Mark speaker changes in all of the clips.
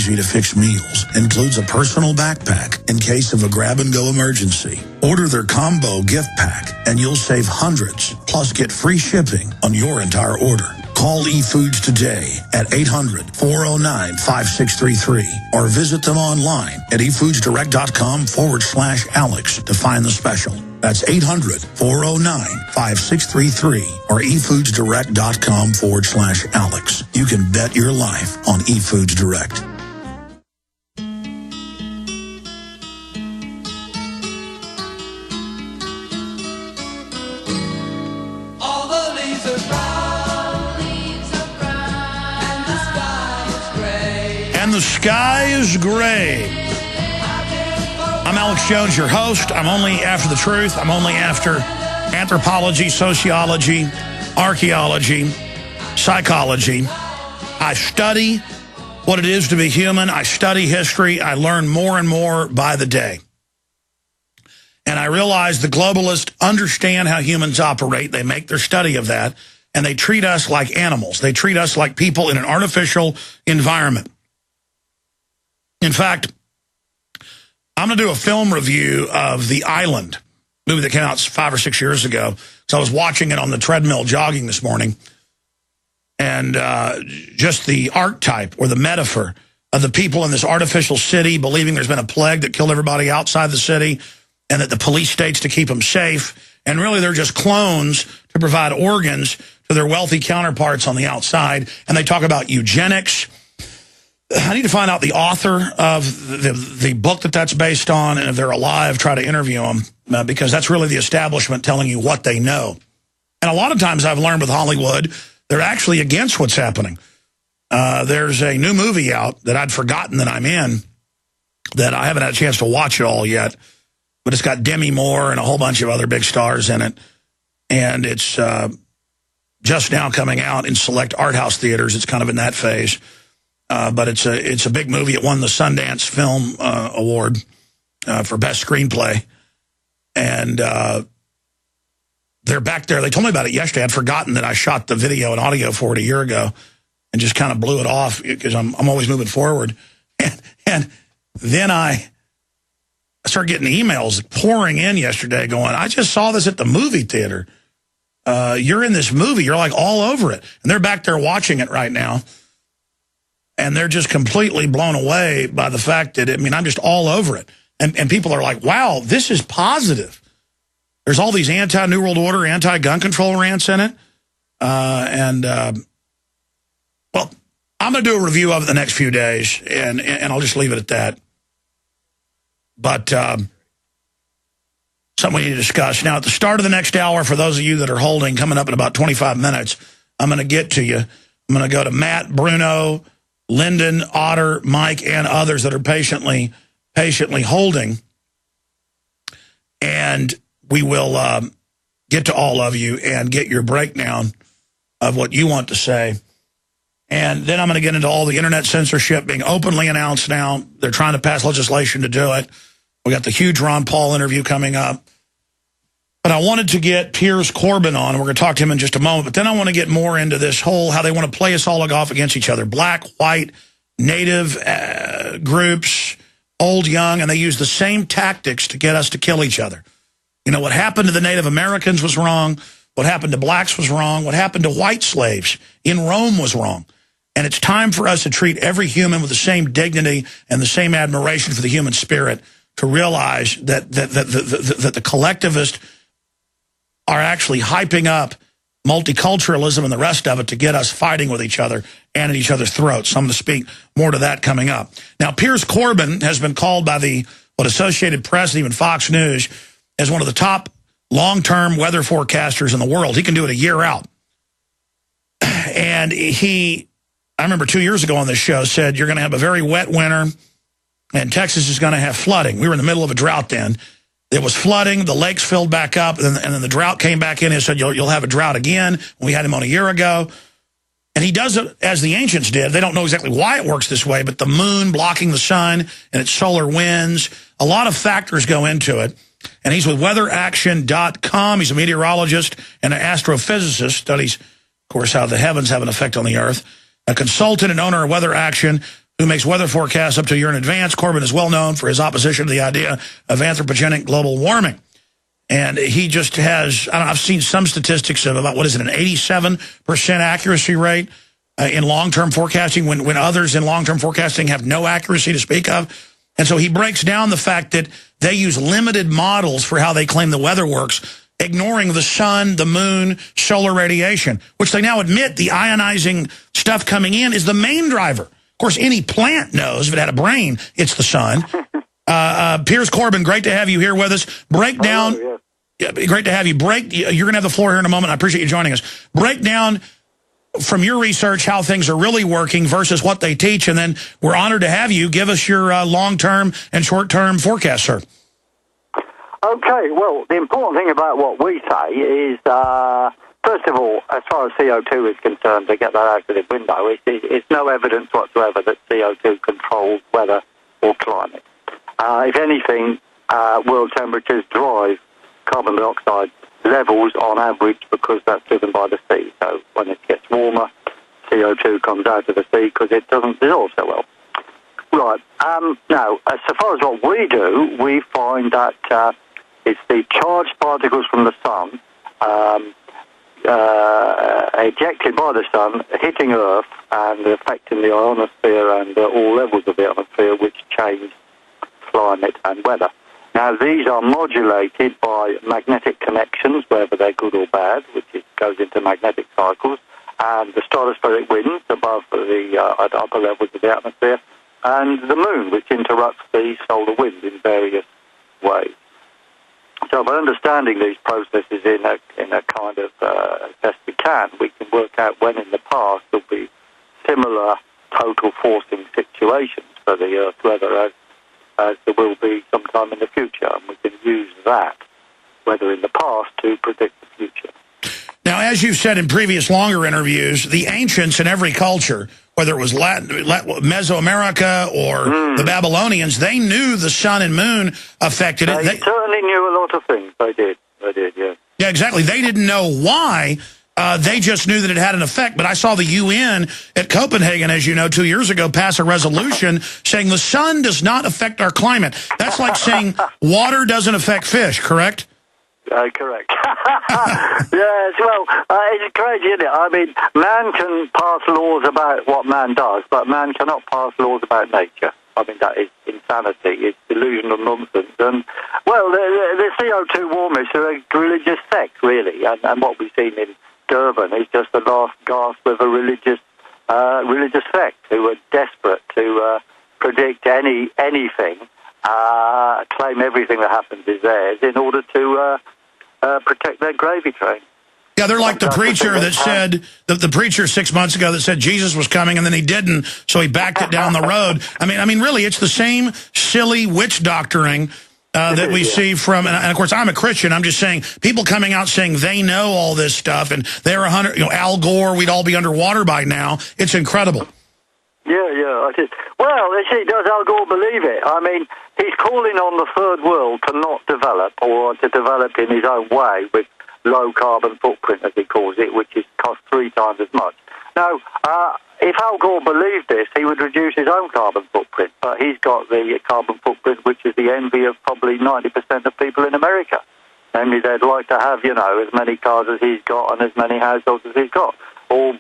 Speaker 1: easy to fix meals. Includes a personal backpack in case of a grab-and-go emergency. Order their combo gift pack and you'll save hundreds, plus get free shipping on your entire order. Call eFoods today at 800-409-5633 or visit them online at efoodsdirect.com/Alex to find the special. That's 800-409-5633 or efoodsdirect.com/Alex. You can bet your life on eFoods Direct. And the sky is gray. I'm Alex Jones, your host. I'm only after the truth. I'm only after anthropology, sociology, archaeology, psychology. I study what it is to be human. I study history. I learn more and more by the day. And I realize the globalists understand how humans operate. They make their study of that. And they treat us like animals. They treat us like people in an artificial environment. In fact, I'm going to do a film review of The Island, movie that came out 5 or 6 years ago. So I was watching it on the treadmill jogging this morning. And just the archetype or the metaphor of the people in this artificial city believing there's been a plague that killed everybody outside the city and that the police states to keep them safe. And really they're just clones to provide organs to their wealthy counterparts on the outside. And they talk about eugenics. I need to find out the author of the book that's based on, and if they're alive, try to interview them, because that's really the establishment telling you what they know. And a lot of times I've learned with Hollywood, they're actually against what's happening. There's a new movie out that I'd forgotten that I'm in, that I haven't had a chance to watch it all yet, but it's got Demi Moore and a whole bunch of other big stars in it. And it's just now coming out in select art house theaters. It's kind of in that phase. But it's a big movie. It won the Sundance Film Award for Best Screenplay. And they're back there. They told me about it yesterday. I'd forgotten that I shot the video and audio for it a year ago and just kind of blew it off because I'm always moving forward. And then I started getting emails pouring in yesterday going, I just saw this at the movie theater. You're in this movie. You're like all over it. And they're back there watching it right now. And they're just completely blown away by the fact that, I'm just all over it. And people are like, wow, this is positive. There's all these anti-New World Order, anti-gun control rants in it. Well, I'm going to do a review of it the next few days, and I'll just leave it at that. But something we need to discuss. Now, at the start of the next hour, for those of you that are holding, coming up in about 25 minutes, I'm going to get to you. I'm going to go to Matt, Bruno, Lyndon, Otter, Mike, and others that are patiently holding. And we will get to all of you and get your breakdown of what you want to say. And then I'm going to get into all the internet censorship being openly announced now. They're trying to pass legislation to do it. We got the huge Ron Paul interview coming up. But I wanted to get Piers Corbyn on. We're going to talk to him in just a moment. But then I want to get more into this whole, how they want to play us all off against each other. Black, white, native groups, old, young, and they use the same tactics to get us to kill each other. You know, what happened to the Native Americans was wrong. What happened to blacks was wrong. What happened to white slaves in Rome was wrong. And it's time for us to treat every human with the same dignity and the same admiration for the human spirit, to realize that the collectivists are actually hyping up multiculturalism and the rest of it to get us fighting with each other and at each other's throats. So I'm going to speak more to that coming up. Now, Piers Corbyn has been called by the Associated Press and even Fox News as one of the top long-term weather forecasters in the world. He can do it a year out. And I remember 2 years ago on this show, said you're going to have a very wet winter and Texas is going to have flooding. We were in the middle of a drought then. It was flooding, the lakes filled back up, and then the drought came back in and said, you'll have a drought again. We had him on a year ago. And he does it as the ancients did. They don't know exactly why it works this way, but the moon blocking the sun and its solar winds, a lot of factors go into it. And he's with weatheraction.com. He's a meteorologist and an astrophysicist, studies, of course, how the heavens have an effect on the earth. A consultant and owner of Weather Action, who makes weather forecasts up to a year in advance. Corbyn is well known for his opposition to the idea of anthropogenic global warming. And he just has, I don't know, I've seen some statistics of about, what is it, an 87% accuracy rate in long-term forecasting when others in long-term forecasting have no accuracy to speak of. And so he breaks down the fact that they use limited models for how they claim the weather works, ignoring the sun, the moon, solar radiation, which they now admit the ionizing stuff coming in is the main driver. Of course, any plant knows if it had a brain, it's the sun. Piers Corbyn, great to have you here with us. Break down.
Speaker 2: Oh,
Speaker 1: yeah, great to have you. You're going to have the floor here in a moment. I appreciate you joining us. Break down from your research how things are really working versus what they teach, and then we're honored to have you. Give us your long-term and short-term forecast, sir.
Speaker 2: Okay, well, the important thing about what we say is, first of all, as far as CO2 is concerned, to get that out of the window, it's no evidence whatsoever that CO2 controls weather or climate. If anything, world temperatures drive carbon dioxide levels on average because that's driven by the sea. So when it gets warmer, CO2 comes out of the sea because it doesn't dissolve so well. Right. Now, as far as what we do, we find that it's the charged particles from the sun ejected by the sun, hitting Earth and affecting the ionosphere and all levels of the ionosphere, which change climate and weather. Now, these are modulated by magnetic connections, whether they're good or bad, which goes into magnetic cycles, and the stratospheric winds above the at upper levels of the atmosphere, and the moon, which interrupts the solar wind in various ways. So by understanding these processes in a kind of as best we can work out when in the past there'll be similar total forcing situations for the Earth's weather as there will be sometime in the future, and we can use that, weather in the past, to predict the future.
Speaker 1: Now, as you've said in previous longer interviews, the ancients in every culture, whether it was Mesoamerica or the Babylonians, they knew the sun and moon affected it.
Speaker 2: They certainly knew a lot of things. They did, yeah.
Speaker 1: Yeah, exactly. They didn't know why. They just knew that it had an effect. But I saw the UN at Copenhagen, as you know, 2 years ago, pass a resolution saying the sun does not affect our climate. That's like saying water doesn't affect fish, correct?
Speaker 2: Correct. Yes, well, it's crazy, isn't it? I mean, man can pass laws about what man does, but man cannot pass laws about nature. I mean, that is insanity. It's delusional nonsense. And, well, the CO2 warmists are a religious sect, really, and what we've seen in Durban is just the last gasp of a religious sect who are desperate to predict anything, claim everything that happens is theirs in order to protect their gravy train.
Speaker 1: Yeah, they're like the preacher that said, the preacher 6 months ago that said Jesus was coming and then he didn't, so he backed it down the road. I mean, really, it's the same silly witch doctoring that we see from, and of course, I'm a Christian. I'm just saying, people coming out saying they know all this stuff and they're 100, Al Gore, we'd all be underwater by now. It's incredible.
Speaker 2: Yeah, I did. Well, does Al Gore believe it? I mean, he's calling on the third world to not develop, or to develop in his own way with low carbon footprint, as he calls it, which costs 3 times as much. Now, if Al Gore believed this, he would reduce his own carbon footprint, but he's got the carbon footprint which is the envy of probably 90% of people in America. Namely, they'd like to have, as many cars as he's got and as many households as he's got, all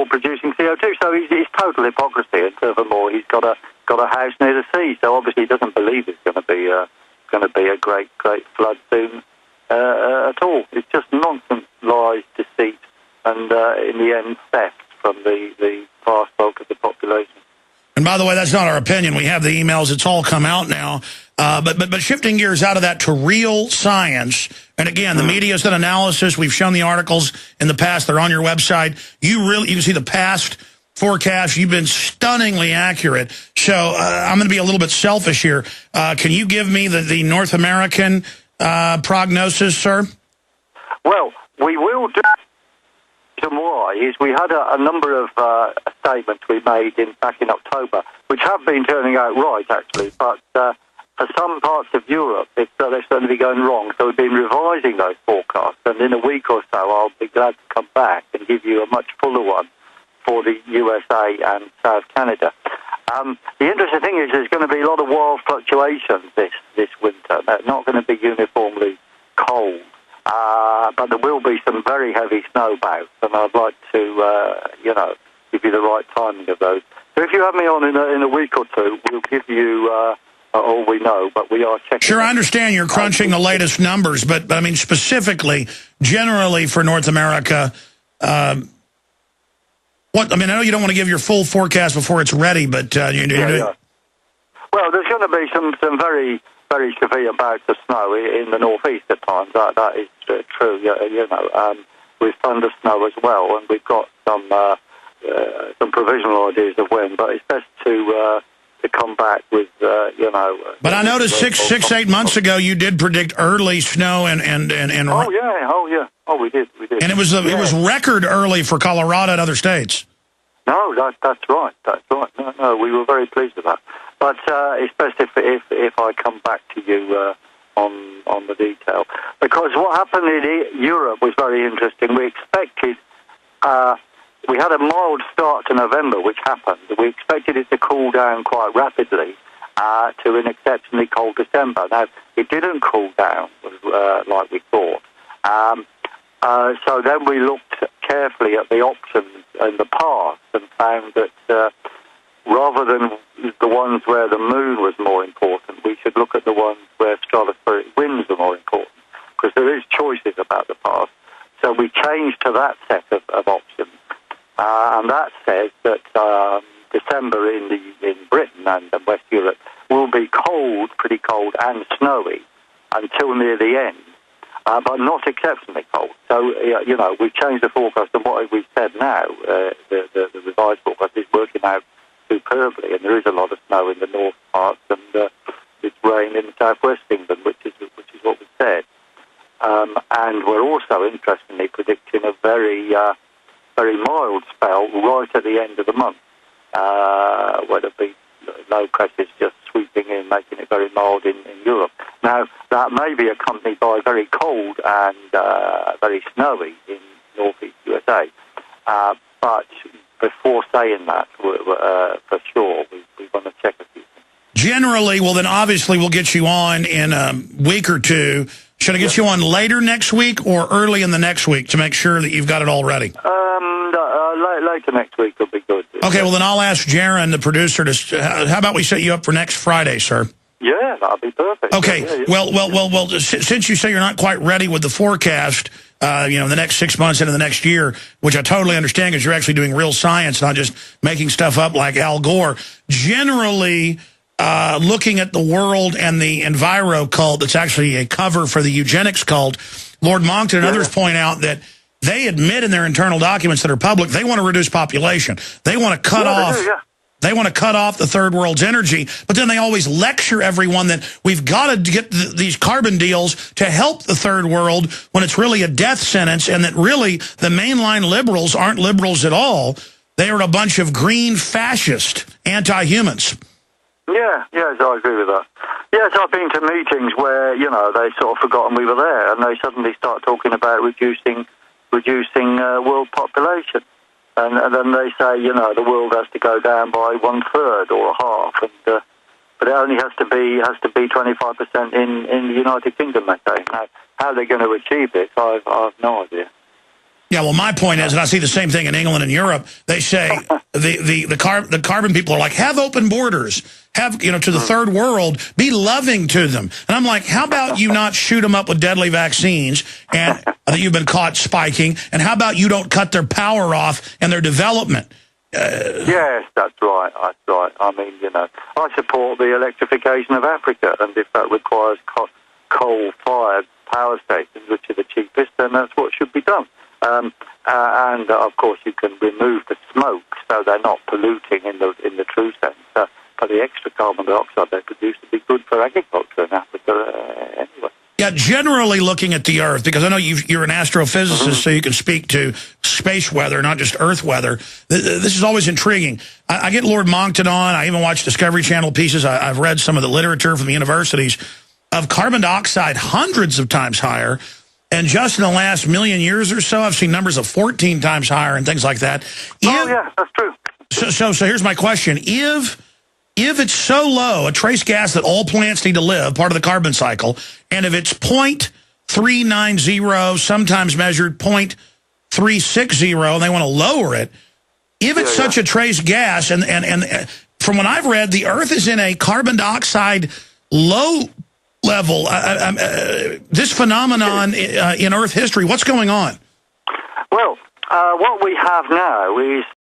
Speaker 2: producing CO2. So he's total hypocrisy. And furthermore, he's got a house near the sea, so obviously he doesn't believe it's going to be a great flood soon at all. It's just nonsense, lies, deceit, and in the end, theft from the vast bulk of the population.
Speaker 1: And by the way, that's not our opinion. We have the emails. It's all come out now. But shifting gears out of that to real science, and again, the media's done analysis. We've shown the articles in the past. They're on your website. You can see the past forecasts. You've been stunningly accurate. So I'm going to be a little bit selfish here. Can you give me the North American prognosis, sir?
Speaker 2: Well, we will do. Why is we had a number of statements we made back in October, which have been turning out right, actually, but for some parts of Europe, they're starting to be going wrong. So we've been revising those forecasts, and in a week or so, I'll be glad to come back and give you a much fuller one for the USA and South Canada. The interesting thing is there's going to be a lot of wild fluctuations this winter. They're not going to be uniformly cold, but there will be some very heavy snowbouts, and I'd like to, give you the right timing of those. So if you have me on in a week or two, we'll give you all we know, but we are checking.
Speaker 1: Sure, I understand you're crunching the latest numbers, but I mean specifically, generally for North America, I know you don't want to give your full forecast before it's ready, but
Speaker 2: yeah. Well, there's going to be some very, very severe bouts of snow in the northeast at times. That is true. With thunder snow as well, and we've got some provisional ideas of when, but it's best to come back with
Speaker 1: But I noticed 8 months ago you did predict early snow and
Speaker 2: we did.
Speaker 1: And it was record early for Colorado and other states.
Speaker 2: No, that's right. No, we were very pleased with that. But it's best if I come back to you on the detail, because what happened in Europe was very interesting. We expected. We had a mild start to November, which happened. We expected it to cool down quite rapidly to an exceptionally cold December. Now, it didn't cool down like we thought. So then we looked carefully at the options in the past and found that rather than the ones where the moon was more important, we should look at the ones where stratospheric winds are more important, because there is choices about the past. So we changed to that set of options. And that says that December in Britain and West Europe will be cold, pretty cold, and snowy until near the end, but not exceptionally cold. So, we've changed the forecast, and what we said now, the revised forecast is working out superbly, and there is a lot of snow in the north parts, and it's rain in southwest England, which is what we said. And we're also, interestingly, predicting a very mild spell right at the end of the month, where there'll be low pressures just sweeping in, making it very mild in Europe. Now, that may be accompanied by very cold and very snowy in northeast USA. But before saying that, for sure, we want to check a few things.
Speaker 1: Generally, well, then obviously we'll get you on in a week or two. Should I get you on later next week or early in the next week to make sure that you've got it all ready?
Speaker 2: Later next week will be good.
Speaker 1: Okay, well, then I'll ask Jaron, the producer, how about we set you up for next Friday, sir?
Speaker 2: Yeah, that'll be perfect.
Speaker 1: Okay,
Speaker 2: yeah.
Speaker 1: Well, since you say you're not quite ready with the forecast, the next 6 months into the next year, which I totally understand because you're actually doing real science, not just making stuff up like Al Gore. Generally, looking at the world and the Enviro cult, that's actually a cover for the eugenics cult, Lord Monckton and others point out that they admit in their internal documents that are public, they want to reduce population. They want to cut off. They want to cut off the third world's energy, but then they always lecture everyone that we've got to get these carbon deals to help the third world when it's really a death sentence, and that really the mainline liberals aren't liberals at all. They are a bunch of green fascist anti-humans.
Speaker 2: Yes, I agree with that. Yes, I've been to meetings where, they sort of forgotten we were there, and they suddenly start talking about reducing world population. And then they say, the world has to go down by 1/3 or a half, but it only has to be 25% in the United Kingdom, they say. Now, how they're going to achieve this, I have no idea.
Speaker 1: Yeah, well, my point is, and I see the same thing in England and Europe, they say the carbon people are like, have open borders, have, to the third world, be loving to them. And I'm like, how about you not shoot them up with deadly vaccines and that you've been caught spiking, and how about you don't cut their power off and their development?
Speaker 2: Yes, that's right. I mean, I support the electrification of Africa, and if that requires coal-fired power stations, which are the cheapest, then that's what should be done. And of course, you can remove the smoke, so they're not polluting in the true sense. But the extra carbon dioxide they produce would be good for agriculture in Africa anyway.
Speaker 1: Yeah, generally looking at the Earth, because I know you're an astrophysicist, so you can speak to space weather, not just Earth weather. This is always intriguing. I get Lord Monckton on. I even watch Discovery Channel pieces. I've read some of the literature from the universities of carbon dioxide hundreds of times higher. And just in the last million years or so, I've seen numbers of 14 times higher and things like that.
Speaker 2: Yeah, that's true.
Speaker 1: So here's my question. If if it's so low, a trace gas that all plants need to live, part of the carbon cycle, and if it's 0.390, sometimes measured 0.360, and they want to lower it, if it's such a trace gas, and from what I've read, the Earth is in a carbon dioxide low level, this phenomenon in Earth history, what's going on?
Speaker 2: Well, what we have now is